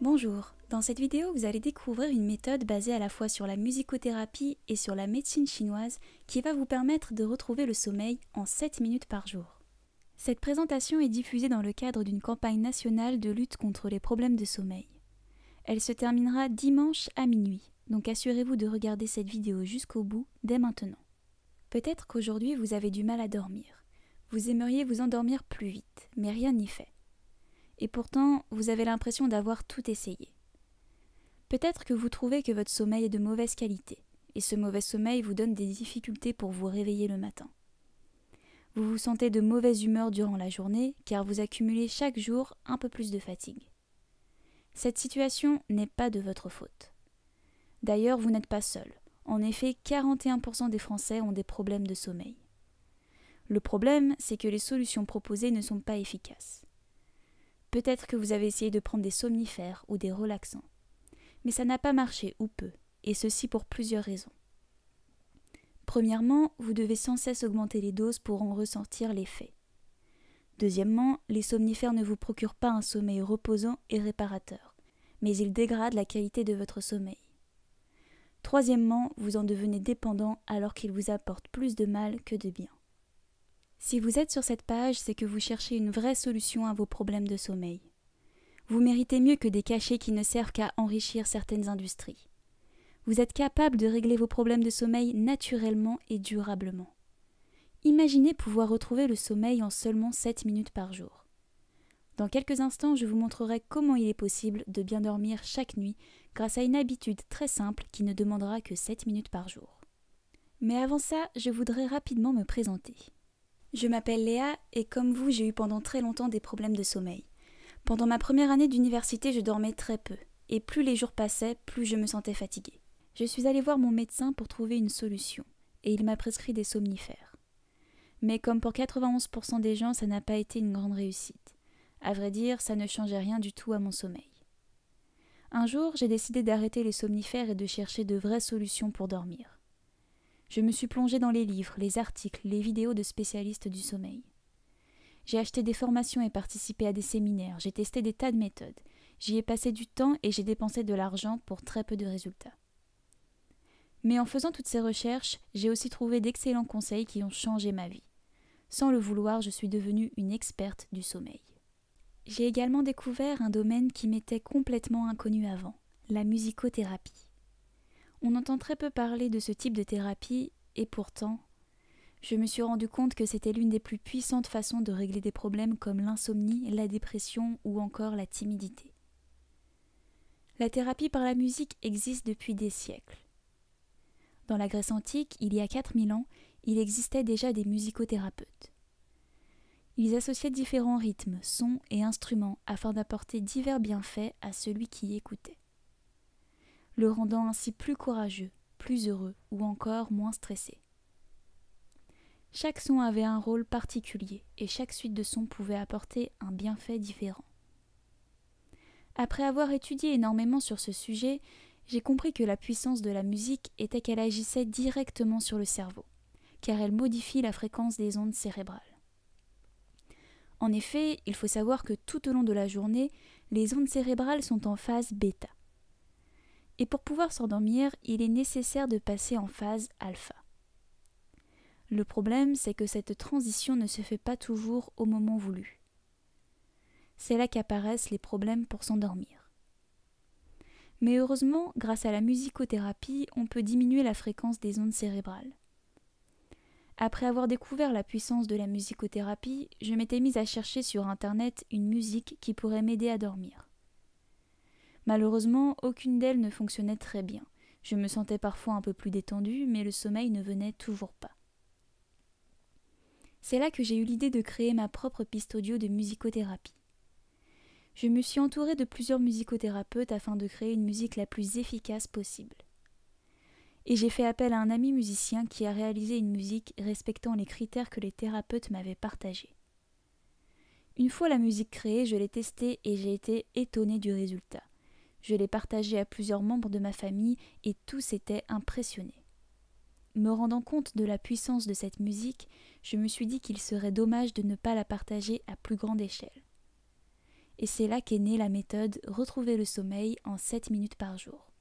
Bonjour, dans cette vidéo vous allez découvrir une méthode basée à la fois sur la musicothérapie et sur la médecine chinoise qui va vous permettre de retrouver le sommeil en 7 minutes par jour. Cette présentation est diffusée dans le cadre d'une campagne nationale de lutte contre les problèmes de sommeil. Elle se terminera dimanche à minuit, donc assurez-vous de regarder cette vidéo jusqu'au bout dès maintenant. Peut-être qu'aujourd'hui vous avez du mal à dormir. Vous aimeriez vous endormir plus vite, mais rien n'y fait. Et pourtant, vous avez l'impression d'avoir tout essayé. Peut-être que vous trouvez que votre sommeil est de mauvaise qualité, et ce mauvais sommeil vous donne des difficultés pour vous réveiller le matin. Vous vous sentez de mauvaise humeur durant la journée, car vous accumulez chaque jour un peu plus de fatigue. Cette situation n'est pas de votre faute. D'ailleurs, vous n'êtes pas seul. En effet, 41% des Français ont des problèmes de sommeil. Le problème, c'est que les solutions proposées ne sont pas efficaces. Peut-être que vous avez essayé de prendre des somnifères ou des relaxants. Mais ça n'a pas marché ou peu, et ceci pour plusieurs raisons. Premièrement, vous devez sans cesse augmenter les doses pour en ressentir l'effet. Deuxièmement, les somnifères ne vous procurent pas un sommeil reposant et réparateur, mais ils dégradent la qualité de votre sommeil. Troisièmement, vous en devenez dépendant alors qu'ils vous apportent plus de mal que de bien. Si vous êtes sur cette page, c'est que vous cherchez une vraie solution à vos problèmes de sommeil. Vous méritez mieux que des cachets qui ne servent qu'à enrichir certaines industries. Vous êtes capable de régler vos problèmes de sommeil naturellement et durablement. Imaginez pouvoir retrouver le sommeil en seulement 7 minutes par jour. Dans quelques instants, je vous montrerai comment il est possible de bien dormir chaque nuit grâce à une habitude très simple qui ne demandera que 7 minutes par jour. Mais avant ça, je voudrais rapidement me présenter. Je m'appelle Léa et comme vous, j'ai eu pendant très longtemps des problèmes de sommeil. Pendant ma première année d'université, je dormais très peu, et plus les jours passaient, plus je me sentais fatiguée. Je suis allée voir mon médecin pour trouver une solution, et il m'a prescrit des somnifères. Mais comme pour 91% des gens, ça n'a pas été une grande réussite. À vrai dire, ça ne changeait rien du tout à mon sommeil. Un jour, j'ai décidé d'arrêter les somnifères et de chercher de vraies solutions pour dormir. Je me suis plongée dans les livres, les articles, les vidéos de spécialistes du sommeil. J'ai acheté des formations et participé à des séminaires, j'ai testé des tas de méthodes. J'y ai passé du temps et j'ai dépensé de l'argent pour très peu de résultats. Mais en faisant toutes ces recherches, j'ai aussi trouvé d'excellents conseils qui ont changé ma vie. Sans le vouloir, je suis devenue une experte du sommeil. J'ai également découvert un domaine qui m'était complètement inconnu avant, la musicothérapie. On entend très peu parler de ce type de thérapie et pourtant, je me suis rendu compte que c'était l'une des plus puissantes façons de régler des problèmes comme l'insomnie, la dépression ou encore la timidité. La thérapie par la musique existe depuis des siècles. Dans la Grèce antique, il y a 4000 ans, il existait déjà des musicothérapeutes. Ils associaient différents rythmes, sons et instruments afin d'apporter divers bienfaits à celui qui écoutait, le rendant ainsi plus courageux, plus heureux ou encore moins stressé. Chaque son avait un rôle particulier et chaque suite de sons pouvait apporter un bienfait différent. Après avoir étudié énormément sur ce sujet, j'ai compris que la puissance de la musique était qu'elle agissait directement sur le cerveau, car elle modifie la fréquence des ondes cérébrales. En effet, il faut savoir que tout au long de la journée, les ondes cérébrales sont en phase bêta. Et pour pouvoir s'endormir, il est nécessaire de passer en phase alpha. Le problème, c'est que cette transition ne se fait pas toujours au moment voulu. C'est là qu'apparaissent les problèmes pour s'endormir. Mais heureusement, grâce à la musicothérapie, on peut diminuer la fréquence des ondes cérébrales. Après avoir découvert la puissance de la musicothérapie, je m'étais mise à chercher sur Internet une musique qui pourrait m'aider à dormir. Malheureusement, aucune d'elles ne fonctionnait très bien. Je me sentais parfois un peu plus détendue, mais le sommeil ne venait toujours pas. C'est là que j'ai eu l'idée de créer ma propre piste audio de musicothérapie. Je me suis entourée de plusieurs musicothérapeutes afin de créer une musique la plus efficace possible. Et j'ai fait appel à un ami musicien qui a réalisé une musique respectant les critères que les thérapeutes m'avaient partagés. Une fois la musique créée, je l'ai testée et j'ai été étonnée du résultat. Je l'ai partagée à plusieurs membres de ma famille et tous étaient impressionnés. Me rendant compte de la puissance de cette musique, je me suis dit qu'il serait dommage de ne pas la partager à plus grande échelle. Et c'est là qu'est née la méthode Retrouver le sommeil en 7 minutes par jour.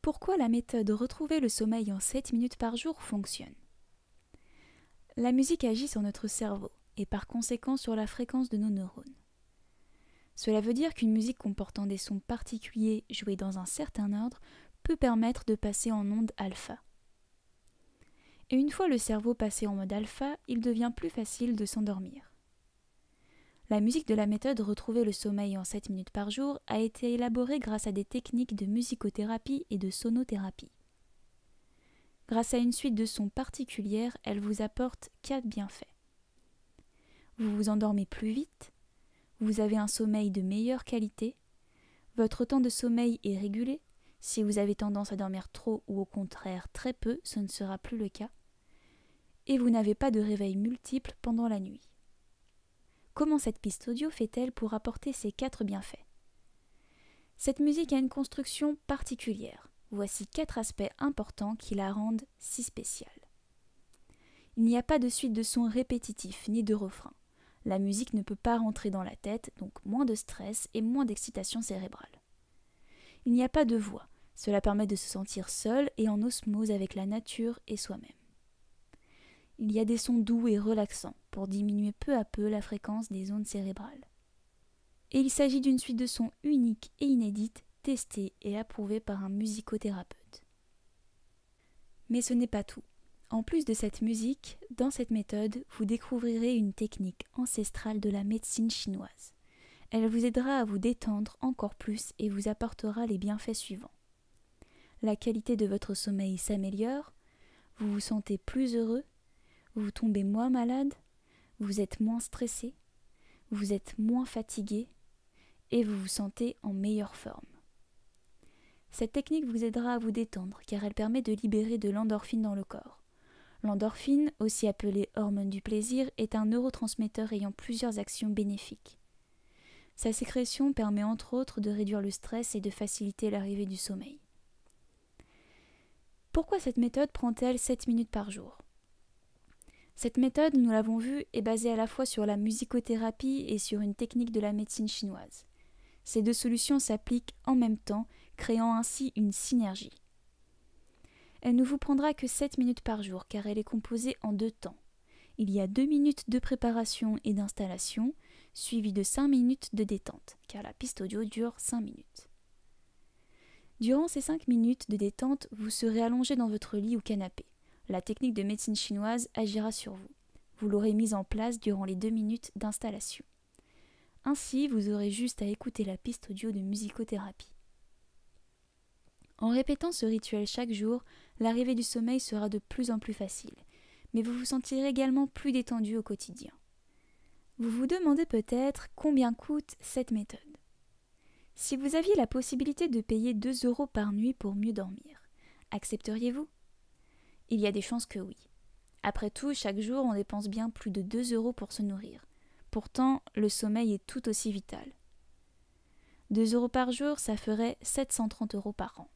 Pourquoi la méthode Retrouver le sommeil en 7 minutes par jour fonctionne? La musique agit sur notre cerveau et par conséquent sur la fréquence de nos neurones. Cela veut dire qu'une musique comportant des sons particuliers joués dans un certain ordre peut permettre de passer en onde alpha. Et une fois le cerveau passé en mode alpha, il devient plus facile de s'endormir. La musique de la méthode Retrouver le sommeil en 7 minutes par jour a été élaborée grâce à des techniques de musicothérapie et de sonothérapie. Grâce à une suite de sons particulières, elle vous apporte 4 bienfaits. Vous vous endormez plus vite, vous avez un sommeil de meilleure qualité, votre temps de sommeil est régulé, si vous avez tendance à dormir trop ou au contraire très peu, ce ne sera plus le cas, et vous n'avez pas de réveil multiple pendant la nuit. Comment cette piste audio fait-elle pour apporter ces 4 bienfaits? Cette musique a une construction particulière. Voici 4 aspects importants qui la rendent si spéciale. Il n'y a pas de suite de sons répétitifs ni de refrains. La musique ne peut pas rentrer dans la tête, donc moins de stress et moins d'excitation cérébrale. Il n'y a pas de voix. Cela permet de se sentir seul et en osmose avec la nature et soi-même. Il y a des sons doux et relaxants pour diminuer peu à peu la fréquence des ondes cérébrales. Et il s'agit d'une suite de sons unique et inédite, testée et approuvée par un musicothérapeute. Mais ce n'est pas tout. En plus de cette musique, dans cette méthode, vous découvrirez une technique ancestrale de la médecine chinoise. Elle vous aidera à vous détendre encore plus et vous apportera les bienfaits suivants. La qualité de votre sommeil s'améliore, vous vous sentez plus heureux, vous tombez moins malade, vous êtes moins stressé, vous êtes moins fatigué et vous vous sentez en meilleure forme. Cette technique vous aidera à vous détendre car elle permet de libérer de l'endorphine dans le corps. L'endorphine, aussi appelée hormone du plaisir, est un neurotransmetteur ayant plusieurs actions bénéfiques. Sa sécrétion permet entre autres de réduire le stress et de faciliter l'arrivée du sommeil. Pourquoi cette méthode prend-elle 7 minutes par jour? Cette méthode, nous l'avons vu, est basée à la fois sur la musicothérapie et sur une technique de la médecine chinoise. Ces 2 solutions s'appliquent en même temps, créant ainsi une synergie. Elle ne vous prendra que 7 minutes par jour car elle est composée en 2 temps. Il y a 2 minutes de préparation et d'installation, suivies de 5 minutes de détente, car la piste audio dure 5 minutes. Durant ces 5 minutes de détente, vous serez allongé dans votre lit ou canapé. La technique de médecine chinoise agira sur vous. Vous l'aurez mise en place durant les 2 minutes d'installation. Ainsi, vous aurez juste à écouter la piste audio de musicothérapie. En répétant ce rituel chaque jour, l'arrivée du sommeil sera de plus en plus facile, mais vous vous sentirez également plus détendu au quotidien. Vous vous demandez peut-être combien coûte cette méthode. Si vous aviez la possibilité de payer 2 € par nuit pour mieux dormir, accepteriez-vous? Il y a des chances que oui. Après tout, chaque jour, on dépense bien plus de 2 € pour se nourrir. Pourtant, le sommeil est tout aussi vital. 2 € par jour, ça ferait 730 € par an.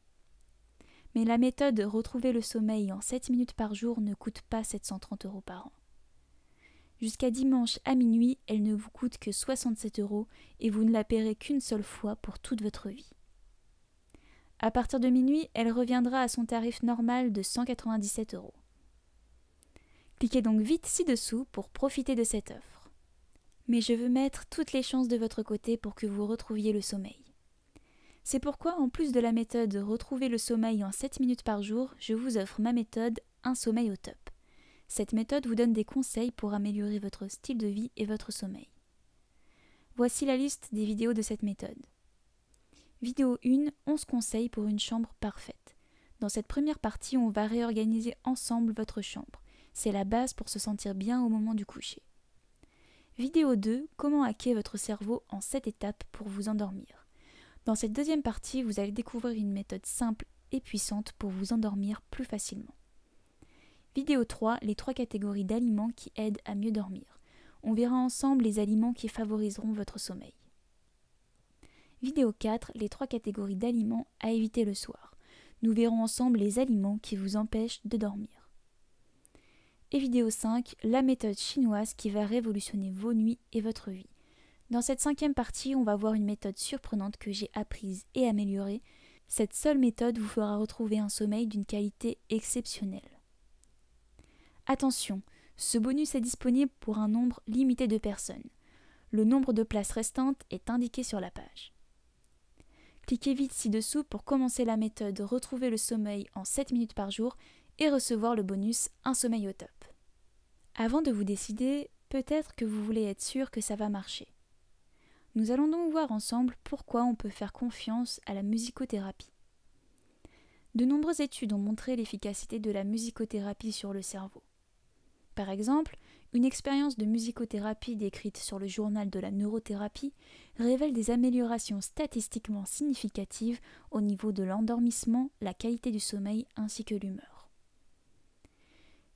Mais la méthode Retrouver le sommeil en 7 minutes par jour ne coûte pas 730 € par an. Jusqu'à dimanche à minuit, elle ne vous coûte que 67 € et vous ne la paierez qu'une seule fois pour toute votre vie. À partir de minuit, elle reviendra à son tarif normal de 197 €. Cliquez donc vite ci-dessous pour profiter de cette offre. Mais je veux mettre toutes les chances de votre côté pour que vous retrouviez le sommeil. C'est pourquoi, en plus de la méthode Retrouver le sommeil en 7 minutes par jour, je vous offre ma méthode Un sommeil au top. Cette méthode vous donne des conseils pour améliorer votre style de vie et votre sommeil. Voici la liste des vidéos de cette méthode. Vidéo 1, 11 conseils pour une chambre parfaite. Dans cette première partie, on va réorganiser ensemble votre chambre. C'est la base pour se sentir bien au moment du coucher. Vidéo 2, comment hacker votre cerveau en 7 étapes pour vous endormir. Dans cette deuxième partie, vous allez découvrir une méthode simple et puissante pour vous endormir plus facilement. Vidéo 3, les 3 catégories d'aliments qui aident à mieux dormir. On verra ensemble les aliments qui favoriseront votre sommeil. Vidéo 4, les 3 catégories d'aliments à éviter le soir. Nous verrons ensemble les aliments qui vous empêchent de dormir. Et vidéo 5, la méthode chinoise qui va révolutionner vos nuits et votre vie. Dans cette 5e partie, on va voir une méthode surprenante que j'ai apprise et améliorée. Cette seule méthode vous fera retrouver un sommeil d'une qualité exceptionnelle. Attention, ce bonus est disponible pour un nombre limité de personnes. Le nombre de places restantes est indiqué sur la page. Cliquez vite ci-dessous pour commencer la méthode Retrouver le sommeil en 7 minutes par jour et recevoir le bonus Un sommeil au top. Avant de vous décider, peut-être que vous voulez être sûr que ça va marcher. Nous allons donc voir ensemble pourquoi on peut faire confiance à la musicothérapie. De nombreuses études ont montré l'efficacité de la musicothérapie sur le cerveau. Par exemple, une expérience de musicothérapie décrite sur le journal de la neurothérapie révèle des améliorations statistiquement significatives au niveau de l'endormissement, la qualité du sommeil ainsi que l'humeur.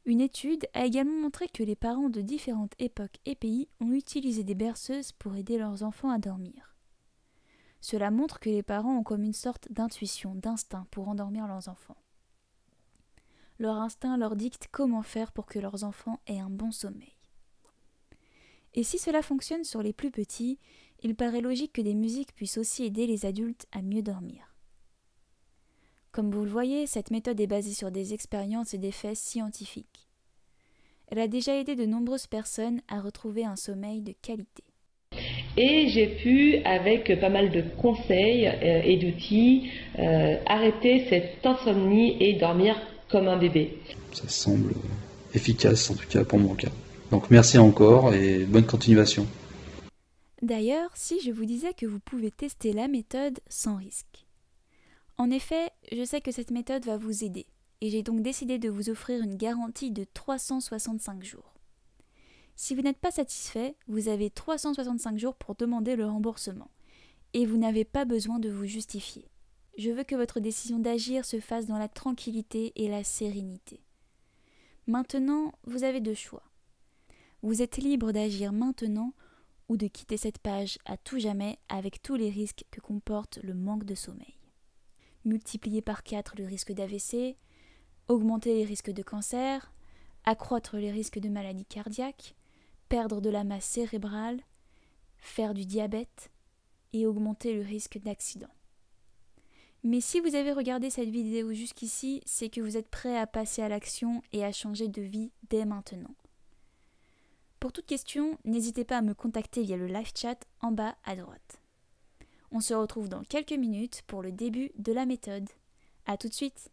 Une étude a également montré que les parents de différentes époques et pays ont utilisé des berceuses pour aider leurs enfants à dormir. Cela montre que les parents ont comme une sorte d'intuition, d'instinct pour endormir leurs enfants. Leur instinct leur dicte comment faire pour que leurs enfants aient un bon sommeil. Et si cela fonctionne sur les plus petits, il paraît logique que des musiques puissent aussi aider les adultes à mieux dormir. Comme vous le voyez, cette méthode est basée sur des expériences et des faits scientifiques. Elle a déjà aidé de nombreuses personnes à retrouver un sommeil de qualité. Et j'ai pu, avec pas mal de conseils et d'outils, arrêter cette insomnie et dormir comme un bébé. Ça semble efficace, en tout cas pour mon cas. Donc merci encore et bonne continuation. D'ailleurs, si je vous disais que vous pouvez tester la méthode sans risque. En effet, je sais que cette méthode va vous aider, et j'ai donc décidé de vous offrir une garantie de 365 jours. Si vous n'êtes pas satisfait, vous avez 365 jours pour demander le remboursement, et vous n'avez pas besoin de vous justifier. Je veux que votre décision d'agir se fasse dans la tranquillité et la sérénité. Maintenant, vous avez 2 choix. Vous êtes libre d'agir maintenant ou de quitter cette page à tout jamais avec tous les risques que comporte le manque de sommeil. Multiplier par 4 le risque d'AVC, augmenter les risques de cancer, accroître les risques de maladies cardiaques, perdre de la masse cérébrale, faire du diabète et augmenter le risque d'accident. Mais si vous avez regardé cette vidéo jusqu'ici, c'est que vous êtes prêt à passer à l'action et à changer de vie dès maintenant. Pour toute question, n'hésitez pas à me contacter via le live chat en bas à droite. On se retrouve dans quelques minutes pour le début de la méthode. À tout de suite!